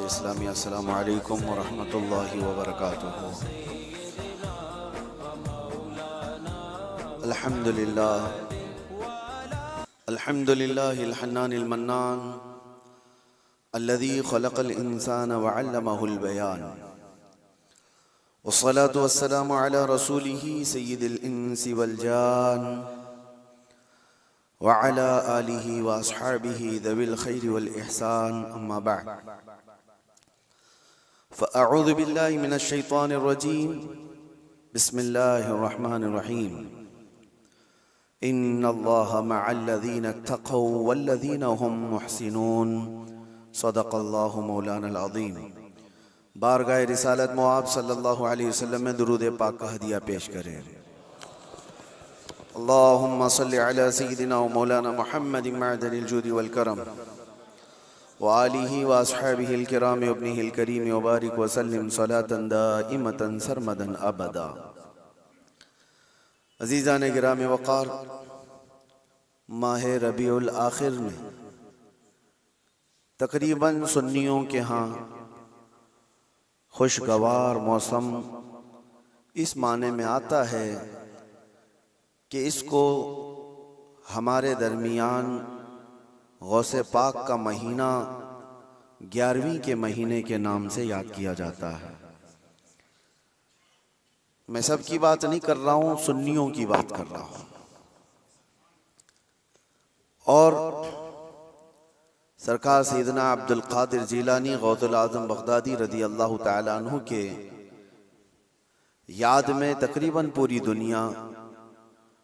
इस्लामी अस्सलामु अलैकुम व रहमतुल्लाहि व बरकातुहू। अल्हम्दुलिल्लाह अल्हम्दुलिल्लाहिल हन्नानिल मन्नान अल्लज़ी खलक़ल इंसान व अल्लमहुल बयान वस्सलातु वस्सलामु अला रसूलिही सय्यिदिल इंसी वल जान व अला आलिही व अस्हाबिही ज़विल खैरि वल इहसान अम्मा बअद फ़अऊज़ु बिल्लाहि मिनश शैतानिर रजीम बिस्मिल्लाहिर रहमानिर रहीम इन्नल्लाहा मअल्लज़ीना इत्तक़ौ वल्लज़ीना हुम मुहसिनून सदक़ल्लाहु मौलाना अज़ीम। बारगाह रिसालत मुआब सल्लल्लाहु अलैहि वसल्लम में दुरूद पाक का हदिया पेश करें। अल्लाहुम्मा सल्लि अला सय्यिदिना व मौलाना मुहम्मदिन मअदनिल जूदि वल करम व आलिहि व अस्हाबिहिल किराम व इब्निहिल करीम व बारिक व सल्लिम सलातन दाइमतन सरमदन अबदा। अज़ीज़ान गिराम वक़ार, माह रबीउल आखिर में तकरीबन सुन्नियों के यहाँ खुशगवार मौसम इस माने में आता है कि इसको हमारे दरमियान गौसे पाक का महीना 11वीं के महीने के नाम से याद किया जाता है। मैं सब की बात नहीं कर रहा हूँ, सुन्नियों की बात कर रहा हूँ। और सरकार सैयदना अब्दुल कादिर जिलानी गौसुल आज़म बगदादी रज़ी अल्लाह तआला अन्हु के याद में तकरीबन पूरी दुनिया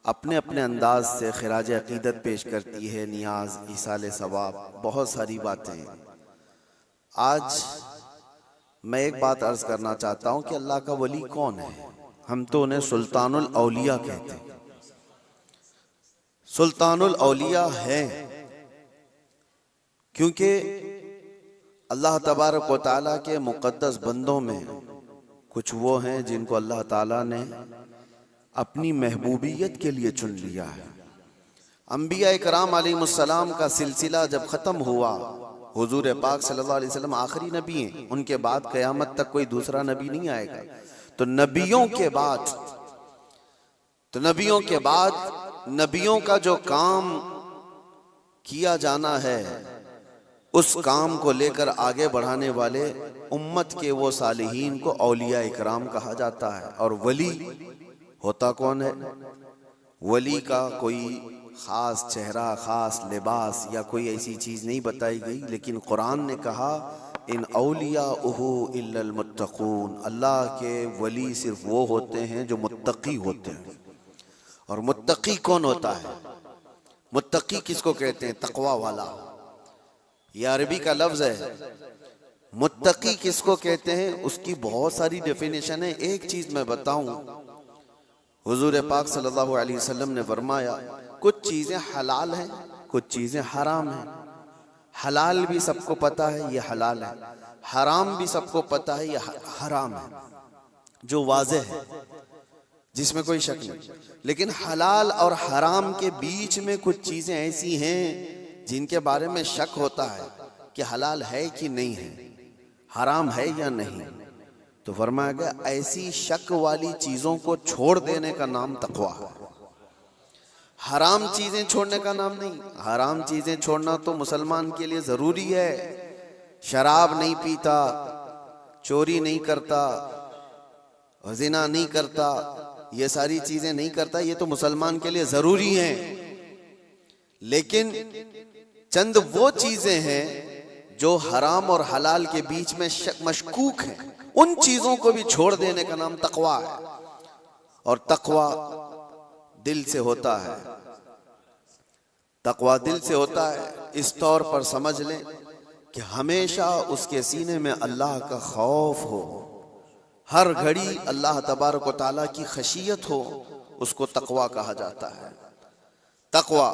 अपने अपने अंदाज से खिराज अकीदत पेश करती है, नियाज, इसाले सवाब, बहुत सारी बातें। आज मैं एक बात अर्ज करना चाहता हूँ कि अल्लाह का वली कौन है। हम तो उन्हें सुल्तानुल औलिया कहते हैं। सुल्तानुल औलिया है क्योंकि अल्लाह तबारक व तआला के मुक़द्दस बंदों में कुछ वो हैं जिनको अल्लाह ताला ने अपनी महबूबियत के लिए चुन लिया है। अंबिया इकराम अलैहिमुस्सलाम का सिलसिला जब ख़त्म हुआ, हुजूर पाक सल्लल्लाहु अलैहि वसल्लम आखिरी नबी हैं, उनके बाद क़यामत तक कोई दूसरा नबी नहीं आएगा। तो नबियों के बाद नबियों का जो काम किया जाना है, उस काम को लेकर आगे बढ़ाने वाले उम्मत के वो सालिहीन को औलिया इकराम कहा जाता है। और वली होता कौन है? वली का कोई खास चेहरा, खास लिबास या कोई ऐसी चीज नहीं बताई गई, लेकिन कुरान ने कहा इन औलियाउहु इल्लल मुत्तकून, अल्लाह के वली सिर्फ वो होते हैं जो मुत्तकी होते हैं। और मुत्तकी कौन होता है? मुत्तकी किसको कहते हैं? तकवा वाला। यह अरबी का लफ्ज है। मुत्तकी किसको कहते हैं? उसकी बहुत सारी डेफिनेशन है। एक चीज मैं बताऊं, हुजूर पाक सल्लल्लाहु अलैहि वसल्लम ने फरमाया कुछ चीजें हलाल हैं, कुछ चीजें हराम हैं। हलाल भी सबको पता है ये हलाल है, हराम भी सबको पता है ये हराम है, जो वाज़ेह है, जिसमें कोई शक नहीं। लेकिन हलाल और हराम के बीच में कुछ चीजें ऐसी हैं जिनके बारे में शक होता है कि हलाल है कि नहीं है, हराम है या नहीं। तो फरमाया गया ऐसी शक वाली चीजों को छोड़ देने का नाम तकवा है। हराम चीजें छोड़ने का नाम नहीं। हराम चीजें छोड़ना तो मुसलमान के लिए जरूरी है। शराब नहीं पीता, चोरी नहीं करता, ज़िना नहीं करता, ये सारी चीजें नहीं करता, ये तो मुसलमान के लिए जरूरी है। लेकिन चंद वो चीजें हैं जो हराम और हलाल के बीच में मशकूक हैं, उन चीजों को भी छोड़ देने का नाम तकवा है। और तकवा दिल से होता है। तकवा दिल से होता है। इस तौर पर समझ लें कि हमेशा उसके सीने में अल्लाह का खौफ हो, हर घड़ी अल्लाह तबारक व तआला की खशियत हो, उसको तकवा कहा जाता है। तकवा।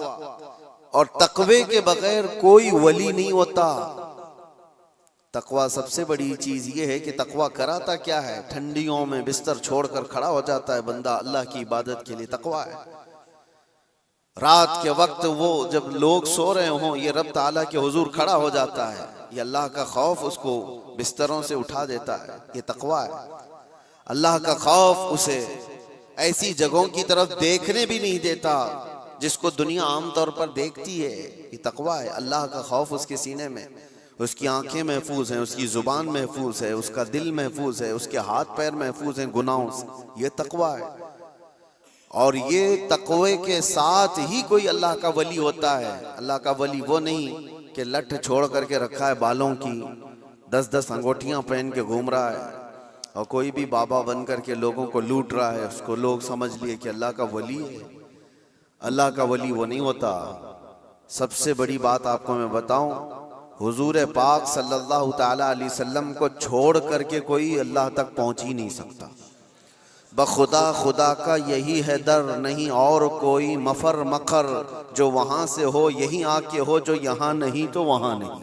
और तकवे के बगैर कोई वली नहीं होता। तकवा सबसे बड़ी चीज ये है कि तकवा कराता क्या है? ठंडियों में बिस्तर छोड़कर खड़ा हो जाता है बंदा अल्लाह की इबादत के लिए, तकवा है। रात के वक्त वो जब लोग सो रहे हों, ये रब ताला के हुजूर खड़ा हो जाता है, ये अल्लाह का खौफ उसको बिस्तरों से उठा देता है, ये तकवा है। अल्लाह का खौफ उसे ऐसी जगहों की तरफ देखने भी नहीं देता जिसको दुनिया आमतौर पर देखती है, ये तकवा है। अल्लाह का खौफ उसके सीने में, उसकी आंखें महफूज हैं, उसकी जुबान महफूज है, उसका दिल महफूज है, उसके हाथ पैर महफूज हैं गुनाहों से, ये तकवा है। और ये तकवे के साथ ही कोई अल्लाह का वली होता है। अल्लाह का वली वो नहीं कि लठ छोड़ करके रखा है बालों की, 10-10 अंगूठियां पहन के घूम रहा है और कोई भी बाबा बन करके लोगों को लूट रहा है, उसको लोग समझ लिए कि अल्लाह का वली है। अल्लाह का वली वो नहीं होता। सबसे बड़ी बात आपको मैं बताऊं, हुजूर पाक सल्लल्लाहु ताला अलैहि वसल्लम को छोड़ करके कोई अल्लाह तक पहुंच ही नहीं सकता। बखुदा खुदा का यही है दर, नहीं और कोई मफर मखर, जो वहां से हो यही आके हो, जो यहाँ नहीं तो वहां नहीं।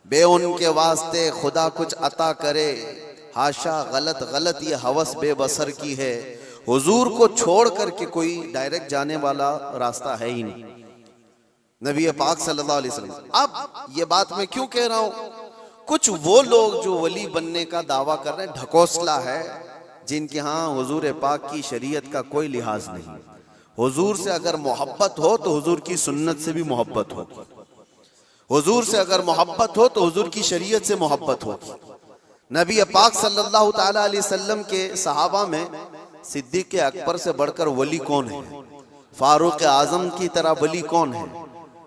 बे उनके वास्ते खुदा कुछ अता करे, हाशा गलत गलत ये हवस बेबसर की है। हुजूर को छोड़ करके कोई डायरेक्ट जाने वाला रास्ता है ही नहीं, नबी पाक सल्लल्लाहु अलैहि वसल्लम। अब ये बात मैं क्यों कह रहा हूं, कुछ वो लोग जो वली बनने का दावा कर रहे हैं, ढकोसला है, जिनके यहाँ हुजूर पाक की शरीयत का कोई लिहाज नहीं। हुजूर से अगर मोहब्बत हो तो हुजूर की सुन्नत से भी मोहब्बत हो, हुजूर से अगर मोहब्बत हो तो हुजूर की शरीयत से मोहब्बत हो। नबी पाक सल्लल्लाहु ताला अलैहि वसल्लम के सहाबा में सिद्दीक़ अकबर से बढ़कर वली कौन है? फारूक आजम की तरह वली कौन है?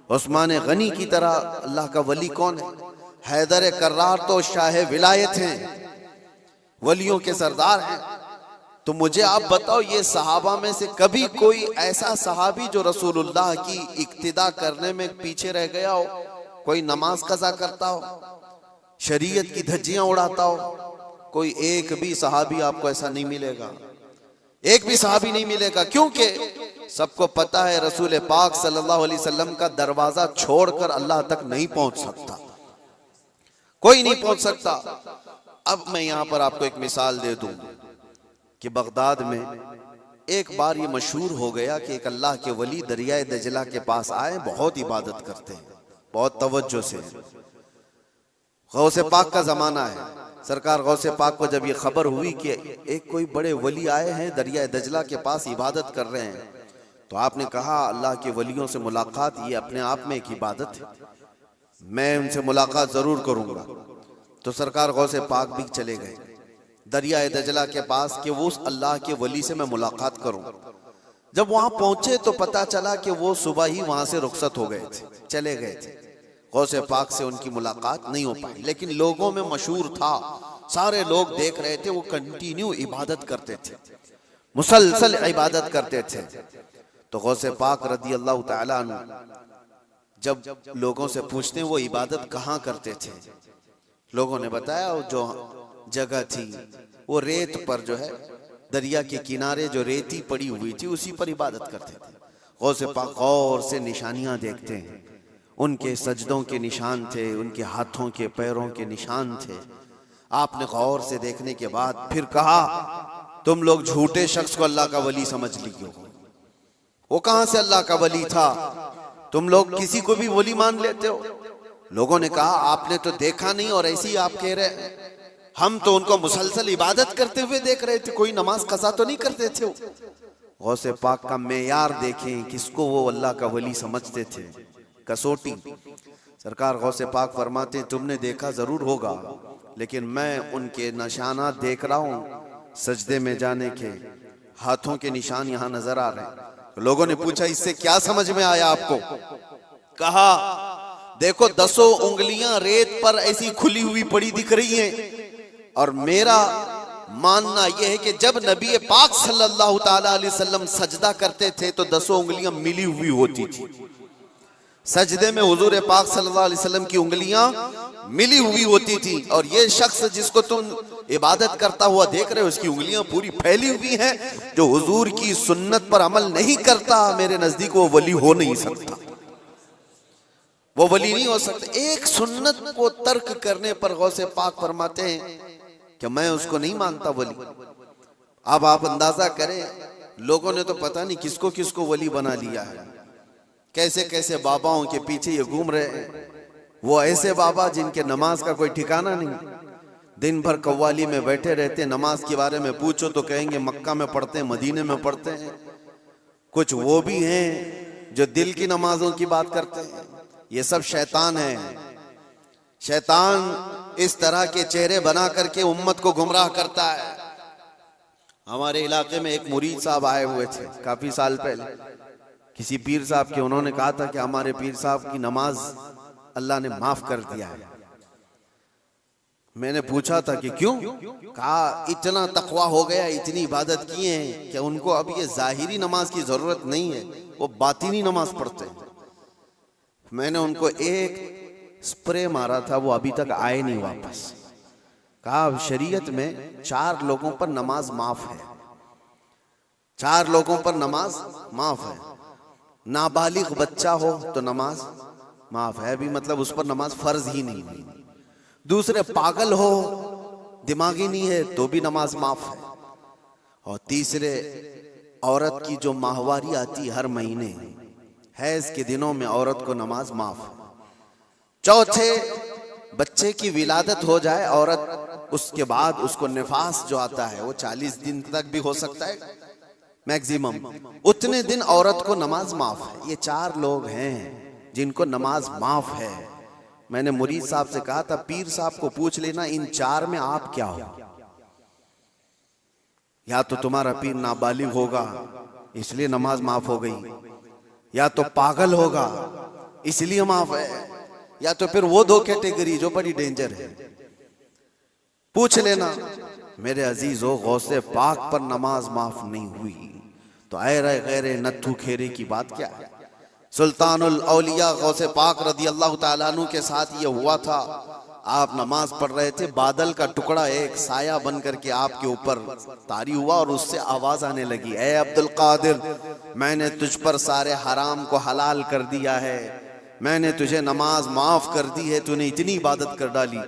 उस्मान गनी की तरह अल्लाह का वली कौन है? हैदर कर्रार तो शाह विलायत हैं, वलियों के सरदार हैं। तो मुझे आप बताओ, ये सहाबा में से कभी कोई ऐसा सहाबी जो रसूलुल्लाह की इक्तिदा करने में पीछे रह गया हो, कोई नमाज कज़ा करता हो, शरीयत की धज्जियां उड़ाता हो? कोई एक भी सहाबी आपको ऐसा नहीं मिलेगा, एक भी सहाबी नहीं मिलेगा। क्योंकि सबको पता है रसूल पाक सल्लल्लाहु अलैहि वसल्लम का दरवाजा छोड़कर अल्लाह तक नहीं पहुंच सकता, कोई नहीं पहुंच सकता। अब मैं यहां पर आपको एक मिसाल दे दूं कि बगदाद में एक बार ये मशहूर हो गया कि एक अल्लाह के वली दरियाए दजला के पास आए, बहुत इबादत करते हैं, बहुत तवज्जो से। गौसे पाक का जमाना है। सरकार गौसे पाक को जब ये खबर हुई कि एक कोई बड़े वली आए हैं दरियाए दजला के पास इबादत कर रहे हैं, तो आपने कहा अल्लाह के वलियों से मुलाकात ये अपने आप में एक इबादत है, मैं उनसे मुलाकात जरूर करूंगा। तो सरकार गौसे पाक भी चले गए दरियाए दजला के पास कि वो उस अल्लाह के वली से मैं मुलाकात करूं। जब वहां पहुंचे तो पता चला कि वो सुबह ही वहां से रुखसत हो गए थे, चले गए थे। गौसे पाक से उनकी मुलाकात नहीं हो पाई, लेकिन लोगों में मशहूर था, सारे लोग देख रहे थे, वो कंटिन्यू इबादत करते थे, मुसलसल इबादत करते थे। तो गौसे पाक रदी अल्लाह तआला अन्हु जब लोगों से पूछते हैं वो इबादत कहाँ करते थे, लोगों ने बताया वो जो जगह थी वो रेत पर जो है दरिया के किनारे जो रेती पड़ी हुई थी उसी पर इबादत करते थे। गौसे पाक गौर से निशानियां देखते हैं, उनके सजदों के निशान थे, उनके हाथों के पैरों के निशान थे। आपने गौर से देखने के बाद फिर कहा तुम लोग झूठे शख्स को अल्लाह का वली समझ लिए हो, वो कहां से अल्लाह का वली था, तुम लोग किसी को भी वली मान लेते हो। लोगों ने कहा आपने तो देखा नहीं और ऐसे ही आप कह रहे हैं, हम तो उनको मुसलसल इबादत करते हुए देख रहे थे, कोई नमाज कज़ा तो नहीं करते थे। गौसे पाक का मेयार देखें, किसको वो अल्लाह का वली समझते थे, कसौटी। सरकार गौसे पाक फरमाते तुमने देखा जरूर होगा, लेकिन मैं उनके निशानात देख रहा हूं, सजदे में जाने के हाथों के निशान यहां नजर आ रहे हैं। तो लोगों ने पूछा इससे क्या समझ में आया आपको? कहा देखो 10 उंगलियां रेत पर ऐसी खुली हुई पड़ी दिख रही हैं, और मेरा मानना यह है कि जब नबी पाक सल्लल्लाहु ताला अलैहि वसल्लम सजदा करते थे तो 10 उंगलियां मिली हुई होती थी। सजदे में हुजूर पाक सल्लल्लाहु अलैहि वसल्लम की उंगलियां मिली हुई होती थी, और ये शख्स जिसको तुम इबादत करता हुआ देख रहे हो उसकी उंगलियां पूरी फैली हुई हैं। जो हुजूर की सुन्नत पर अमल नहीं करता मेरे नजदीक वो वली हो नहीं सकता, वो वली नहीं हो सकता। एक सुन्नत को तर्क करने पर गौसे पाक फरमाते हैं कि मैं उसको नहीं मानता वली। अब आप अंदाजा करें, लोगों ने तो पता नहीं किसको किसको वली बना लिया है, कैसे कैसे बाबाओं के पीछे ये घूम रहे हैं। वो ऐसे बाबा जिनके नमाज का कोई ठिकाना नहीं, दिन भर कव्वाली में बैठे रहते, नमाज के बारे में पूछो तो कहेंगे मक्का में पढ़ते हैं, मदीने में पढ़ते हैं। कुछ वो भी हैं जो दिल की नमाजों की बात करते हैं। ये सब शैतान है। शैतान इस तरह के चेहरे बना करके उम्मत को गुमराह करता है। हमारे इलाके में एक मुरीद साहब आए हुए थे काफी साल पहले, किसी पीर साहब के। उन्होंने कहा था कि हमारे पीर साहब की नमाज अल्लाह ने माफ कर दिया है। मैंने पूछा था कि क्यों? कहा इतना तकवा हो गया, इतनी इबादत किए हैं कि उनको अब ये जाहिरी नमाज की जरूरत नहीं है, वो बातिनी नमाज पढ़ते हैं। मैंने उनको एक स्प्रे मारा था, वो अभी तक आए नहीं वापस। कहा शरीयत में 4 लोगों पर नमाज माफ है, 4 लोगों पर नमाज माफ है। नाबालिग बच्चा हो तो नमाज माफ है, भी मतलब उस पर नमाज फर्ज ही नहीं हुई। दूसरे पागल हो, दिमागी नहीं है, तो भी नमाज माफ है। और तीसरे औरत की जो माहवारी आती हर महीने, हैज के दिनों में औरत को नमाज माफ है। चौथे बच्चे की विलादत हो जाए औरत, उसके बाद उसको निफास जो आता है वो 40 दिन तक भी हो सकता है मैक्सिमम, उतने दिन औरत को नमाज माफ है। ये 4 लोग हैं जिनको नमाज माफ है। मैंने मुरीद साहब से कहा था पीर साहब को पूछ लेना इन 4 में आप क्या हो। या तो तुम्हारा पीर नाबालिग होगा इसलिए नमाज माफ हो गई, या तो पागल होगा इसलिए माफ है, या तो फिर वो 2 कैटेगरी जो बड़ी डेंजर है। पूछ लेना मेरे अजीजों, गौसे पाक पर नमाज माफ नहीं हुई तो ऐरे गैरे नत्थू खेरे की बात क्या है। सुल्तानुल औलिया गौसे पाक रदी अल्लाह ताला अन्हु के साथ ये हुआ था। आप नमाज पढ़ रहे थे, बादल का टुकड़ा एक साया बन करके आपके ऊपर तारी हुआ और उससे आवाज आने लगी, ए अब्दुल कादिर, मैंने तुझ पर सारे हराम को हलाल कर दिया है, मैंने तुझे नमाज माफ कर दी है, तूने इतनी इबादत कर डाली।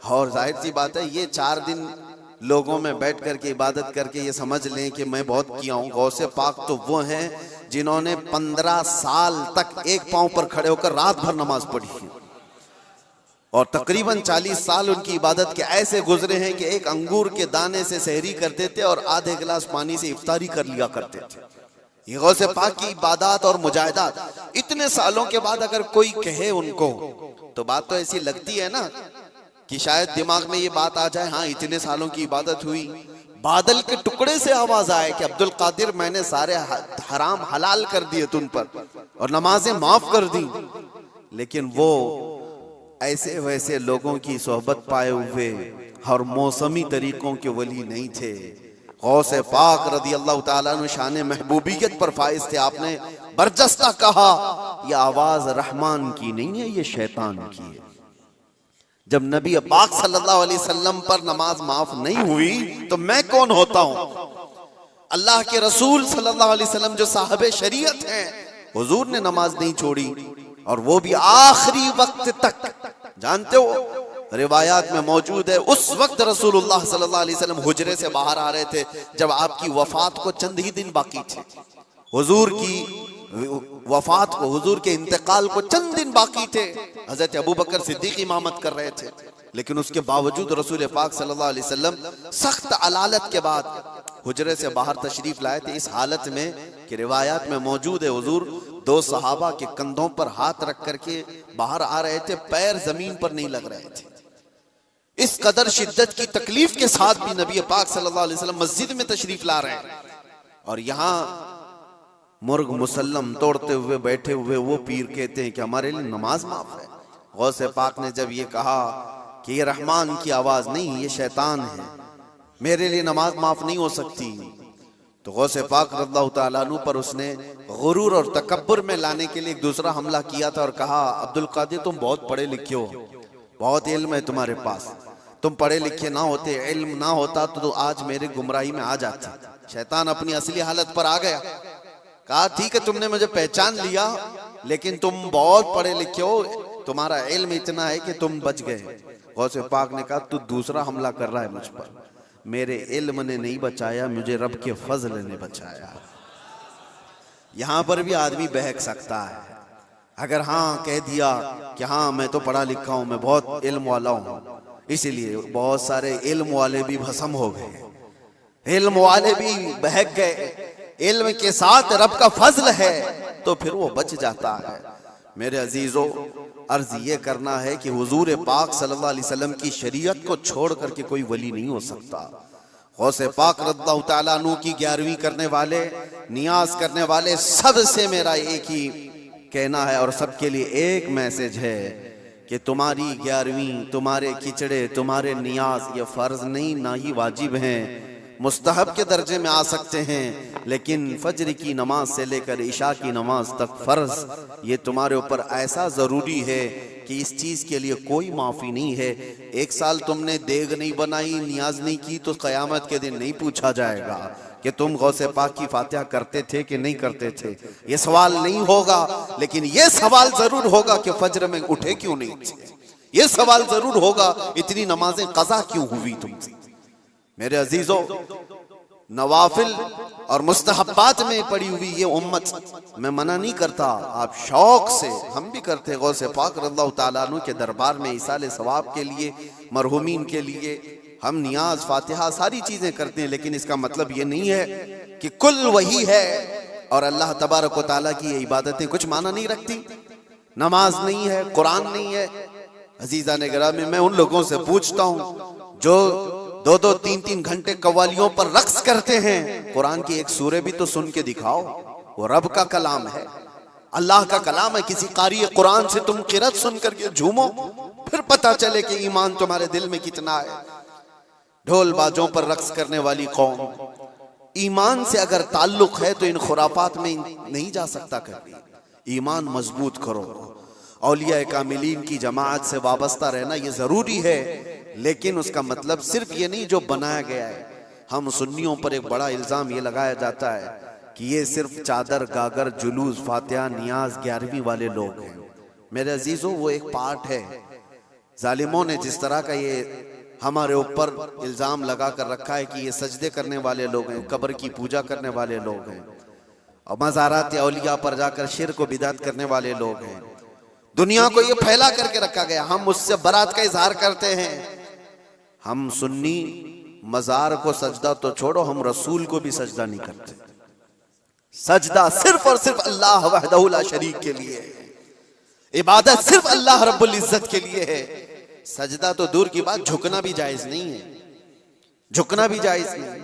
और जाहिर सी बात है ये 4 दिन लोगों में बैठ करके इबादत करके ये समझ लें कि मैं बहुत किया हूँ। गौसे पाक तो वो हैं जिन्होंने 15 साल तक एक पांव पर खड़े होकर रात भर नमाज पढ़ी है, और तकरीबन 40 साल उनकी इबादत के ऐसे गुजरे हैं कि एक अंगूर के दाने से सहरी करते थे और आधे गिलास पानी से इफ्तारी कर लिया करते थे। ये गौसे पाक की इबादत और मुजाहिदात इतने सालों के बाद अगर कोई कहे उनको तो बात तो ऐसी लगती है ना कि शायद दिमाग में ये बात आ जाए, हाँ इतने सालों की इबादत हुई, बादल के टुकड़े से आवाज आए कि अब्दुल कादिर मैंने सारे हराम हलाल कर दिए तुम पर और नमाजें माफ कर दी। लेकिन वो ऐसे वैसे लोगों की सोहबत पाए हुए और मौसमी तरीकों के वली नहीं थे। गौसे पाक रदी अल्लाह ताला अन्हु शान महबूबियत पर फाइज थे। आपने बरजस्ता कहा यह आवाज रहमान की नहीं है, ये शैतान की है। जब नबी पाक सल्लल्लाहु अलैहि वसल्लम पर नमाज माफ नहीं हुई तो मैं कौन होता हूं? अल्लाह के रसूल सल्लल्लाहु अलैहि वसल्लम जो साहबे शरीयत हैं, हुजूर ने नमाज नहीं छोड़ी और वो भी आखिरी वक्त तक। जानते हो रिवायात में मौजूद है उस वक्त रसूलुल्लाह सल्लल्लाहु अलैहि वसल्लम हुजरे से बाहर आ रहे थे जब आपकी वफात को चंद ही दिन बाकी थे। हुजूर की वफात को, हुजूर के इंतकाल को चंद दिन बाकी थे। हजरत अबू बकर सिद्दीक इमामत कर रहे थे, लेकिन उसके बावजूद रसूल पाक सल्लल्लाहु अलैहि वसल्लम सख्त अलालत के बाद हुजरे से बाहर तशरीफ लाए थे। इस हालत में कि रिवायात में मौजूद है हुजूर 2 सहाबा के कंधों पर हाथ रख करके बाहर आ रहे थे, पैर जमीन पर नहीं लग रहे थे। इस कदर शिद्दत की तकलीफ के साथ भी नबी पाक सल्लल्लाहु अलैहि वसल्लम मस्जिद में तशरीफ ला रहे हैं और यहाँ मुर्ग मुसल्लम तोड़ते हुए बैठे हुए वो पीर कहते हैं कि हमारे लिए नमाज माफ है। गौसे पाक ने जब ये कहा कि ये रहमान की आवाज नहीं, ये शैतान है, मेरे लिए नमाज माफ नहीं हो सकती, तो गौसे पाक रज़ियल्लाहु ताला अन्हु पर उसने गुरूर और तकब्बुर में लाने के लिए एक दूसरा हमला किया था और कहा अब्दुल कादिर तुम बहुत पढ़े लिखे हो, बहुत इल्म है तुम्हारे पास, तुम पढ़े लिखे ना होते, इल्म ना होता तो आज मेरे गुमराही में आ जाते। शैतान अपनी असली हालत पर आ गया। कहा ठीक है तुमने मुझे पहचान लिया लेकिन तुम बहुत पढ़े लिखे हो, तुम्हारा इल्म इतना है कि तुम बच गए। गौसे पाक ने कहा तू दूसरा हमला कर रहा है मुझ पर, मेरे इल्म ने नहीं बचाया, मुझे रब के फजल ने बचाया। यहां पर भी आदमी बहक सकता है, अगर हाँ कह दिया कि हाँ मैं तो पढ़ा लिखा हूं, मैं बहुत इल्म वाला हूं, इसीलिए बहुत सारे इल्म वाले भी भस्म हो गए, इल्म वाले भी बहक गए। इल्म के साथ रब का फजल है तो फिर वो बच जाता है। मेरे अजीजों, अर्ज ये करना है कि हुजूर पाक सल्लल्लाहु अलैहि वसल्लम की शरीयत को छोड़ करके कोई वली नहीं हो सकता। गौसे पाक रज़ियल्लाहु ताला अन्हु की 11वीं करने वाले, नियाज करने वाले, सबसे मेरा एक ही कहना है और सबके लिए एक मैसेज है कि तुम्हारी 11वीं, तुम्हारे खिचड़े, तुम्हारे नियाज ये फर्ज नहीं, ना ही वाजिब हैं, मुस्तहब के दर्जे में आ सकते हैं, लेकिन फजर की नमाज से लेकर इशा की नमाज तक फर्ज ये तुम्हारे ऊपर ऐसा जरूरी है कि इस चीज के लिए कोई माफी नहीं है। एक साल तुमने देग नहीं बनाई, नियाज नहीं की, तो कयामत के दिन नहीं पूछा जाएगा कि तुम गौसे पाक की फातिहा करते थे कि नहीं करते थे, ये सवाल नहीं होगा। लेकिन ये सवाल जरूर होगा कि फजर में उठे क्यों नहीं थे, ये सवाल जरूर होगा इतनी नमाजें कज़ा क्यों हुई तुमसे। मेरे अजीजों, नवाफिल और मुस्तहब्बात में पड़ी हुई ये उम्मत, मैं मना नहीं करता, आप शौक से, हम भी करते गौसे पाक रज़ियल्लाहु ताला अन्हु के दरबार में इसाले सवाब के लिए, मरहुमीन के लिए हम नियाज, फातिहा, सारी चीजें करते हैं, लेकिन इसका मतलब ये नहीं है कि कुल वही है और अल्लाह तबारक व तआला की ये इबादतें कुछ माना नहीं रखती। नमाज नहीं है, कुरान नहीं है। अजीजा ने गिरामी, मैं उन लोगों से पूछता हूँ जो 2-2, 3-3 घंटे कव्वालियों पर रक्स करते हैं, कुरान की एक सूरे भी तो सुन के दिखाओ, वो रब का कलाम है, अल्लाह का कलाम है। किसी कारी कुरान से तुम किरत सुन करके झूमो, फिर पता चले कि ईमान तुम्हारे दिल में कितना है। ढोल बाजों पर रक्स करने वाली कौम, ईमान से अगर ताल्लुक है तो इन खुराफात में नहीं जा सकता कभी। ईमान मजबूत करो, औलिया कामिलीन की जमात से वाबस्ता रहना ये जरूरी है, लेकिन उसका मतलब सिर्फ ये नहीं जो बनाया गया है। हम सुन्नियों पर एक बड़ा इल्जाम ये लगाया जाता है कि ये सिर्फ चादर, गागर, जुलूस, फातिहा, नियाज, 11वीं वाले लोग हैं। मेरे अजीजों, वो एक पार्ट है। जालिमों ने जिस तरह का ये हमारे ऊपर इल्जाम लगा कर रखा है कि ये सजदे करने वाले लोग हैं, कब्र की पूजा करने वाले लोग हैं, और मज़ारात औलिया पर जाकर शिर्क व बिदअत करने वाले लोग हैं, दुनिया को ये फैला करके रखा गया। हम उससे बरात का इजहार करते हैं। हम सुन्नी मजार को सजदा तो छोड़ो, हम रसूल को भी सजदा नहीं करते। सजदा सिर्फ और सिर्फ अल्लाह वहदहु ला शरीक के लिए है, इबादत सिर्फ अल्लाह रब्बुल इज्जत के लिए है। सजदा तो दूर की बात, झुकना भी जायज नहीं है, झुकना भी जायज नहीं।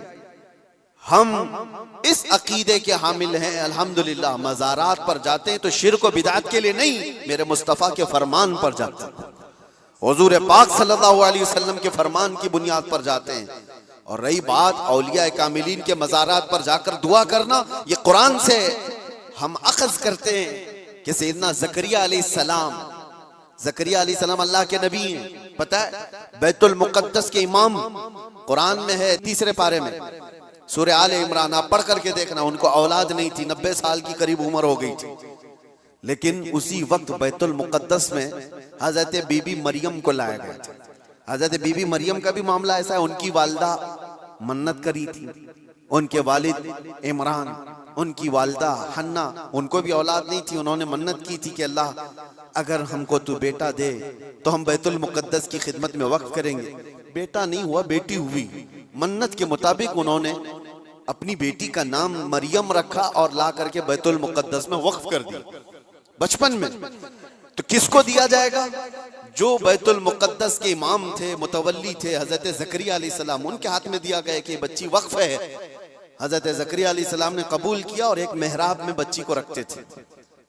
हम इस अकीदे के हामिल हैं, अल्हम्दुलिल्लाह। मज़ारात पर जाते हैं तो शिर्क व बिदअत के लिए नहीं, मेरे मुस्तफ़ा के फरमान पर जाते हैं, हुजूर पाक सल्लल्लाहु अलैहि वसल्लम के फरमान की बुनियाद पर जाते हैं। और रही बात औलिया कामिलीन के मज़ारात पर जाकर दुआ करना, ये कुरान से हम अखज़ करते हैं कि सैयदना ज़करिया अलैहिस्सलाम, ज़करिया अलैहिस्सलाम अल्लाह के नबी हैं। पता है, बैतुल मुक़द्दस के इमाम, कुरान में है 3 पारे में, सूरह आले इमरान, आप पढ़ करके देखना। उनको औलाद नहीं थी, 90 साल की करीब उम्र हो गई थी, लेकिन उसी वक्त बैतुल मुक़द्दस में हजरत बीबी मरियम को लाया गया था। हजरत बीबी मरियम का भी मामला ऐसा है, उनकी वालदा मन्नत करी थी, उनके वालिद इमरान, उनकी वालदा हन्ना, उनको भी औलाद नहीं थी, उन्होंने मन्नत की थी कि अल्लाह अगर हमको तू बेटा दे तो हम बैतुल मुक़द्दस की खिदमत में वक्फ करेंगे। बेटा नहीं हुआ, बेटी हुई। मन्नत के मुताबिक उन्होंने अपनी बेटी का नाम मरियम रखा और ला करके बैतुल मुक़द्दस में वक्फ कर दिया बचपन में। तो किसको दिया जाएगा? जो बैतुल मुक़द्दस के इमाम थे, मुतवल्ली थे, हजरत ज़करिया अलैहिस्सलाम, उनके हाथ में दिया गया कि बच्ची वक्फ है। हजरत ज़करिया अलैहिस्सलाम ने कबूल किया और एक मेहराब में बच्ची को रखते थे।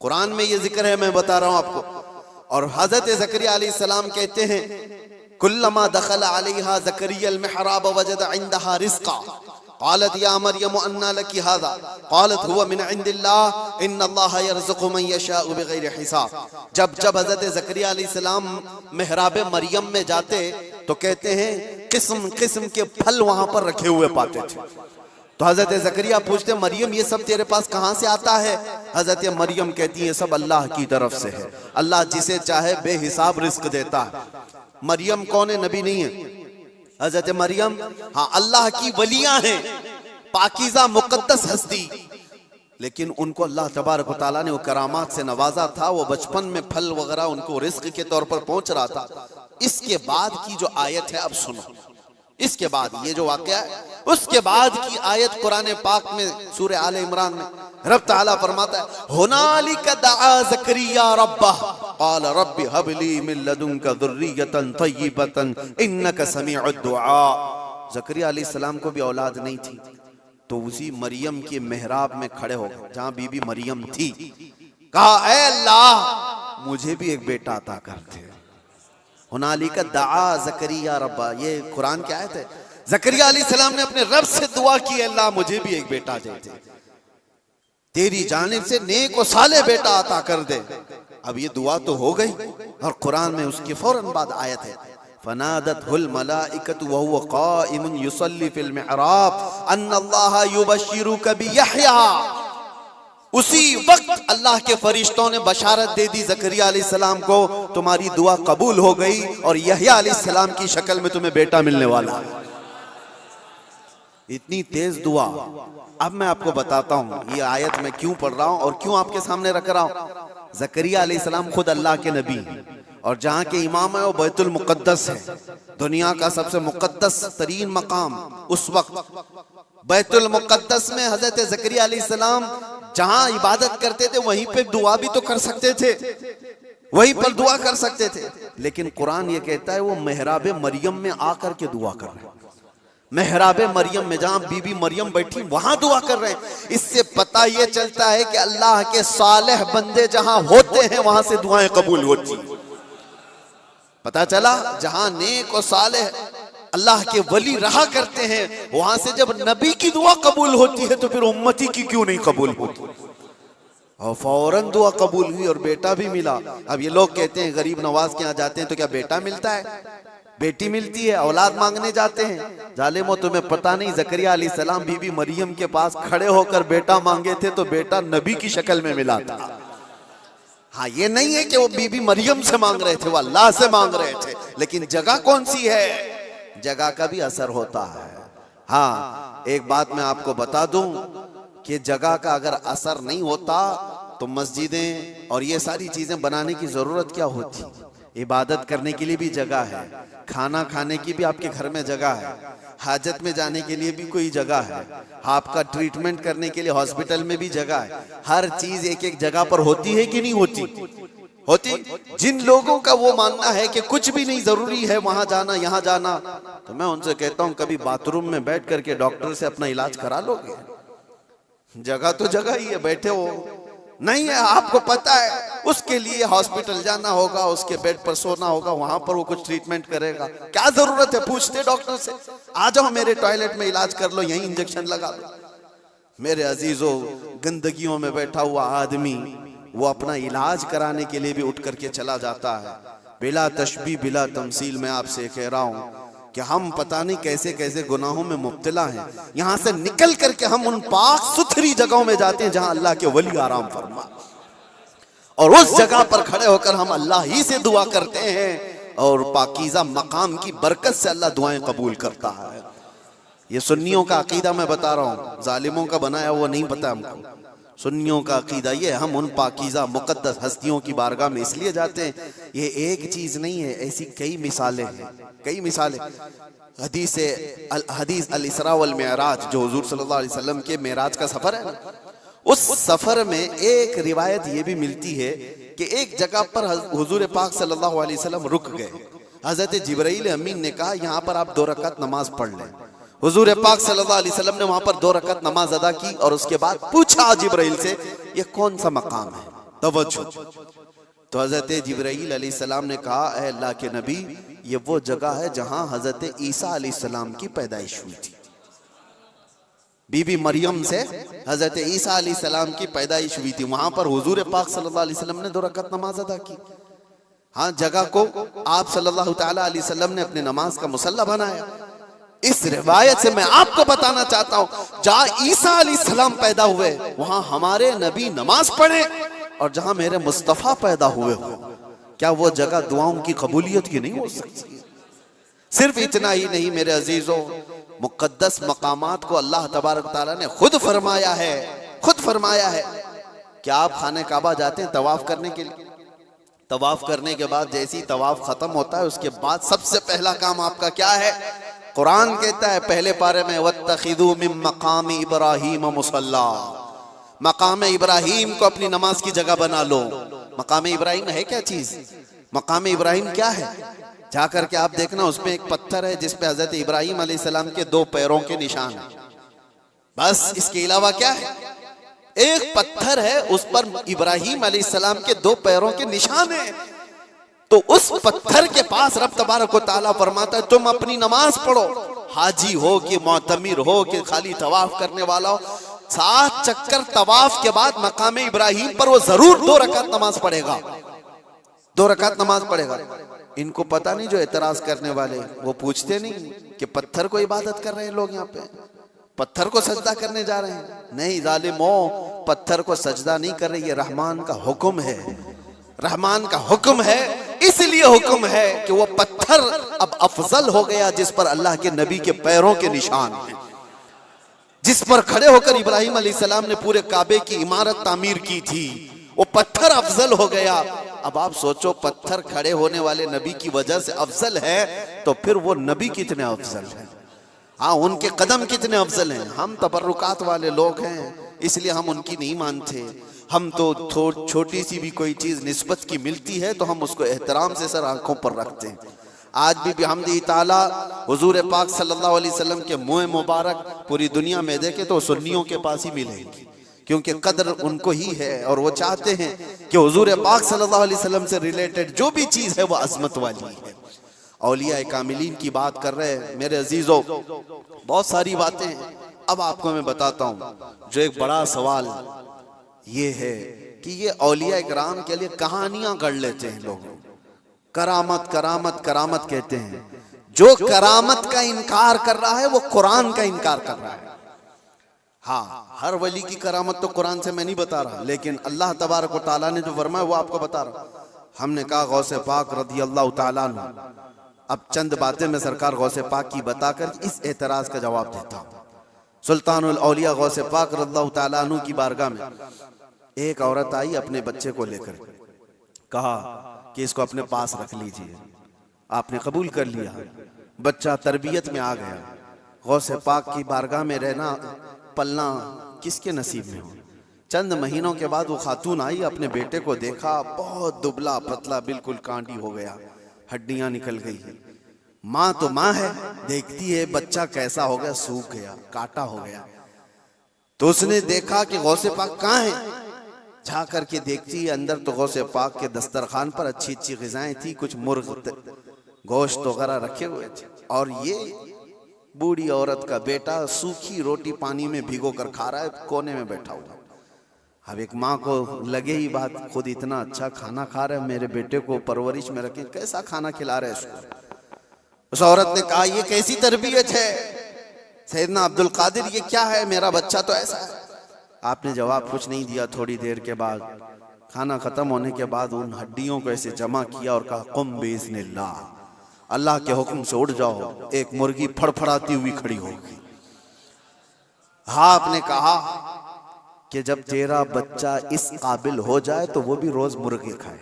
कुरान में ये जिक्र है, मैं बता रहा हूं आपको। और हजरत ज़करिया अलैहिस्सलाम कहते हैं, कुल्लमा दखल अलैहा ज़करिया अल-मिहराब वजद इंदहा रिज़्क़ा क़ालत या मरियम अन्ना लकी हाज़ा क़ालत हुवा मिन इंदिल्लाह इन्नल्लाह यरज़ुक़ु मन यशाअ बिग़ैरि हिसाब। जब जब हजरत ज़करिया अलैहिस्सलाम मेहराब मरियम में जाते तो कहते हैं किस्म किस्म के फल वहां पर रखे हुए पाते थे। तो हजरत ज़करिया पूछते, मरियम ये सब तेरे पास कहां से आता है? हजरत मरियम कहती है, सब अल्लाह की तरफ से है, अल्लाह जिसे चाहे बेहिसाब रिज़्क़ देता है। मरियम कौन है? नबी नहीं है। हजरत मरियम हाँ अल्लाह की वलियां हैं, पाकीज़ा मुक़द्दस हस्ती, लेकिन उनको अल्लाह तबारक व तआला ने वो करामात से नवाजा था, वो बचपन में फल वगैरह उनको रिस्क के तौर पर पहुंच रहा था। इसके बाद की जो आयत है, अब सुनो, इसके बाद ये जो वाकया है, उसके बाद की आयत कुरान पाक में सूरह आले इमरान में रब ताला फरमाता है, हुनालिका दआ ज़करिया रब्बह क़ाल रब्बि हबली मिन लदुनका ज़ुर्रियतन तय्यिबतन इन्नका समीउद दुआ। ज़करिया अलैहिस्सलाम को भी औलाद नहीं थी, तो उसी मरियम के मेहराब में खड़े हो गए जहां बीबी मरियम थी, कहा ऐ अल्लाह मुझे भी एक बेटा अता कर दे। हुनालिका दआ ज़करिया रब्बा, ये कुरान की आयत है। ज़करिया अलैहिस्सलाम ने अपने रब से दुआ की, अल्लाह मुझे भी एक बेटा दे दे, तेरी जानिब से नेक और साले बेटा अता कर दे। अब ये दुआ तो हो गई, और कुरान में उसके फौरन बाद आयत है, फनादतहुल मलाइकतु व हुवा काइमुन युसल्ली फिल मिहराब अन्नल्लाह युबश्शिरुका बियहया। उसी वक्त अल्लाह के फरिश्तों ने बशारत दे दी ज़करिया अलैहिस्सलाम को, तुम्हारी दुआ कबूल हो गई और यहया अलैहिस्सलाम की शक्ल में तुम्हें बेटा मिलने वाला है। इतनी तेज दुआ। अब मैं आपको बताता हूं ये आयत मैं क्यों पढ़ रहा हूं और क्यों आपके सामने रख रहा हूं। ज़करिया अलैहिस्सलाम खुद अल्लाह के नबी, और जहां के इमाम है वो बैतुल मुक़द्दस है, दुनिया का सबसे मुक़द्दस तरीन मकाम। उस वक्त बैतुल मुक़द्दस में हजरत ज़करिया अलैहिस्सलाम जहां इबादत करते थे वहीं पे दुआ भी तो कर सकते थे, वहीं पर दुआ कर सकते थे, लेकिन कुरान ये कहता है वो मेहराब मरियम में आकर के दुआ कर रहे हैं। मेहराब मरियम में जहां बीबी मरियम बैठी वहां दुआ कर रहे हैं। इससे पता ये चलता है कि अल्लाह के सालेह बंदे जहां होते हैं वहां से दुआएं कबूल होती। पता चला जहां नेक और सालेह अल्लाह के वली रहा करते हैं वहां से जब नबी की दुआ कबूल होती है तो फिर उम्मती की क्यों नहीं कबूल होती। और फौरन दुआ कबूल हुई और बेटा भी मिला। अब ये लोग कहते हैं गरीब नवाज के यहाँ जाते हैं तो क्या बेटा मिलता है, बेटी मिलती है, औलाद मांगने जाते हैं। जालिमो तुम्हें पता नहीं, ज़करिया अलैहिस्सलाम बीबी मरियम के पास खड़े होकर बेटा मांगे थे तो बेटा नबी की शक्ल में मिला था। हाँ, ये नहीं है कि वो बीबी मरियम से मांग रहे थे, वो अल्लाह से मांग रहे थे। लेकिन जगह कौन सी है, जगह का भी असर होता है। हाँ, एक बात मैं आपको बता दूं कि जगह का अगर असर नहीं होता तो मस्जिदें और ये सारी चीजें बनाने की जरूरत क्या होती। इबादत करने के लिए भी जगह है, खाना खाने की भी आपके घर में जगह है, हाजत में जाने के लिए भी कोई जगह है, आपका ट्रीटमेंट करने के लिए हॉस्पिटल में भी जगह है। हर चीज एक एक जगह पर होती है कि नहीं होती, होती। जिन लोगों का वो मानना है कि कुछ भी नहीं जरूरी है वहां जाना यहाँ जाना, तो मैं उनसे कहता हूँ कभी बाथरूम में बैठ करके डॉक्टर से अपना इलाज करा लोगे। जगह तो जगह ही है, बैठे हो नहीं है, आपको पता है उसके लिए हॉस्पिटल जाना होगा, उसके बेड पर सोना होगा, वहां पर वो कुछ ट्रीटमेंट करेगा। क्या जरूरत है, पूछते डॉक्टर से, आ जाओ मेरे टॉयलेट में इलाज कर लो, यहीं इंजेक्शन लगा दो। मेरे अजीजों, गंदगियों में बैठा हुआ आदमी वो अपना इलाज कराने के लिए भी उठ करके चला जाता है। बिला तशबीह बिला तमसील मैं आपसे कह रहा हूं कि हम पता नहीं कैसे कैसे गुनाहों में मुब्तला हैं। यहां से निकल करके हम उन पाक सुथरी जगहों में जाते हैं जहां अल्लाह के वली आराम फरमा, और उस जगह पर खड़े होकर हम अल्लाह ही से दुआ करते हैं और पाकीज़ा मकाम की बरकत से अल्लाह दुआएं कबूल करता है। ये सुन्नियों का अकीदा मैं बता रहा हूँ, जालिमों का बनाया हुआ नहीं पता हमको। सुन्नियों का अकीदा ये, हम उन पाकीज़ा मुक़द्दस हस्तियों की बारगाह में इसलिए जाते हैं। ये एक चीज नहीं है, ऐसी कई मिसालें हैं, कई मिसालें। हदीस अल इसरा वल मिअराज जो हुजूर सल्लल्लाहु अलैहि वसल्लम के मेराज का सफर है ना, उस सफर में एक रिवायत ये भी मिलती है कि एक जगह पर हुजूर पाक सल्लल्लाहु अलैहि वसल्लम रुक गए। हजरत जिब्राइल अमीन ने कहा यहाँ पर आप 2 रकात नमाज पढ़ लें। हुजूर पाक सल्लल्लाहु अलैहि वसल्लम ने वहां पर 2 रकात नमाज अदा की और उसके बाद पूछा जिब्राइल से, ये कौन सा मकाम है, तवज्जो। तो हजरत जिब्राइल अलैहिस्सलाम ने कहा, ऐ अल्लाह के नबी, ये वो जगह है जहां हजरत ईसा अलैहिस्सलाम की पैदाइश हुई थी। बीबी मरियम से हजरत ईसा अलैहिस्सलाम की पैदाइश हुई थी, वहां पर हुजूर पाक सल्लल्लाहु अलैहि वसल्लम ने 2 रकात नमाज अदा की। हाँ, जगह को आप सल्लल्लाहु ताला अलैहि वसल्लम ने अपने नमाज का मुसल्ला बनाया। इस रिवायत से मैं आपको बताना चाहता हूं, जहां ईसा अलैहिस्सलाम पैदा हुए वहां हमारे नबी नमाज पढ़े, और जहां मेरे मुस्तफा पैदा हुए हो, क्या वो जगह दुआओं की कबूलियत की नहीं हो सकती। सिर्फ इतना ही नहीं मेरे अजीजों, मुक़द्दस मकामात को अल्लाह तबारक तआला ने खुद फरमाया है, खुद फरमाया है कि आप खाने काबा जाते हैं तवाफ करने के लिए, तवाफ करने के बाद जैसे ही तवाफ खत्म होता है उसके बाद सबसे पहला काम आपका क्या है? कुरान कहता है पहले पारे में, वत्तखिदू मिन मकाम इब्राहीम मुसल्ला, मकाम इब्राहिम को अपनी नमाज की जगह बना लो। मकाम इब्राहिम है क्या चीज? मकाम इब्राहिम क्या है? जाकर के आप देखना, उसमें एक पत्थर है जिसपे हजरत इब्राहिम अलैहिस्सलाम के 2 पैरों के निशान है। बस इसके अलावा क्या है? एक पत्थर है उस पर इब्राहिम अलैहिस्सलाम के 2 पैरों के निशान है। तो उस पत्थर के पास रब तबारक व तआला फरमाता है तुम अपनी नमाज पढ़ो, हाजी हो कि मोतमिर हो कि खाली तवाफ करने वाला हो, 7 चक्कर तवाफ के बाद मकाम इब्राहिम पर वो जरूर 2 रकात नमाज पढ़ेगा, 2 रकात नमाज पढ़ेगा। इनको पता नहीं, जो एतराज करने वाले वो पूछते नहीं कि पत्थर को इबादत कर रहे हैं लोग, यहाँ पे पत्थर को सजदा करने जा रहे हैं। नहीं जालिमो, पत्थर को सजदा नहीं कर रहे, ये रहमान का हुक्म है, रहमान का हुक्म है। इसलिए हुक्म है कि वो पत्थर अब अफजल हो गया जिस पर अल्लाह के नबी के पैरों के निशान हैं, जिस पर खड़े होकर इब्राहिम अलैहिस्सलाम ने पूरे काबे की इमारत तामीर की थी, वो पत्थर अफजल हो गया। अब आप सोचो, पत्थर खड़े होने वाले नबी की वजह से अफजल है, तो फिर वो नबी कितने अफजल हैं? हाँ, उनके कदम कितने अफजल हैं। हम तबर्रुकात वाले लोग हैं, इसलिए हम उनकी नहीं मानते। हम तो छोटी सी भी कोई चीज निस्बत की मिलती है तो हम उसको एहतराम से सर आंखों पर रखते हैं। आज भी बिहम्दिही ताला हुजूर पाक सल्लल्लाहु अलैहि वसल्लम के मुँह मुबारक पूरी दुनिया में देखे तो सुन्नियों के पास ही मिलेंगी, क्योंकि कदर उनको ही है और वो चाहते हैं कि हुजूर पाक सल्लल्लाहु अलैहि वसल्लम से रिलेटेड जो भी चीज है वो अजमत वाली है। औलिया कामिलीन की बात कर रहे हैं मेरे अजीजों, बहुत सारी बातें हैं। अब आपको मैं बताता हूँ, जो एक बड़ा सवाल ये है कि ये औलिया इकराम के लिए कहानियां गढ़ लेते हैं लोग, करामत करामत करामत कहते हैं। जो करामत का इनकार कर रहा है वो कुरान का इनकार कर रहा है। हाँ, हर वली की करामत तो कुरान से मैं नहीं बता रहा, लेकिन अल्लाह तबारक व तआला ने जो फरमाया वो आपको बता रहा। हमने कहा गौसे पाक रज़ी अल्लाह तआला अन्हु, अब चंद बातें मैं सरकार गौसे पाक की बताकर इस एतराज का जवाब देता हूँ। सुल्तानुल औलिया गौसे पाक रज़ियल्लाहु तआला अन्हु की बारगाह में एक औरत आई, अपने बच्चे को लेकर कहा कि इसको अपने पास रख लीजिए। आपने कबूल कर लिया, बच्चा तरबियत में आ गया। गौसे पाक की बारगाह में रहना पलना किसके नसीब में हो। चंद महीनों के बाद वो खातून आई, अपने बेटे को देखा, बहुत दुबला पतला, बिल्कुल कांटी हो गया, हड्डियां निकल गई है। माँ तो माँ है, देखती है बच्चा कैसा हो गया, सूख गया, काटा हो गया। तो उसने देखा कि गौसे पाक कहाँ है। जा करके देखती है अंदर तो गौसे पाक के दस्तरखान पर अच्छी अच्छी ग़िज़ाएं थी, कुछ मुर्ग गोश्त वगैरह रखे हुए थे, और ये बूढ़ी औरत का बेटा सूखी रोटी पानी में भिगो कर खा रहा है, कोने में बैठा हुआ। अब एक माँ को लगे ही बात, खुद इतना अच्छा खाना खा रहा है, मेरे बेटे को परवरिश में रखे, कैसा खाना खिला रहे इसको। उस औरत ने कहा ये कैसी तरबियत है सैयदना अब्दुल कादिर, ये क्या है, मेरा बच्चा तो ऐसा है। आपने जवाब कुछ नहीं दिया। थोड़ी देर के बाद खाना खत्म होने के बाद उन हड्डियों को ऐसे जमा किया और कहा कुम बिइज़्निल्लाह, अल्लाह के हुक्म से उठ जाओ। एक मुर्गी फड़फड़ाती हुई खड़ी होगी। हाँ, आपने कहा कि जब तेरा बच्चा इस काबिल हो जाए तो वो भी रोज मुर्गी खाए।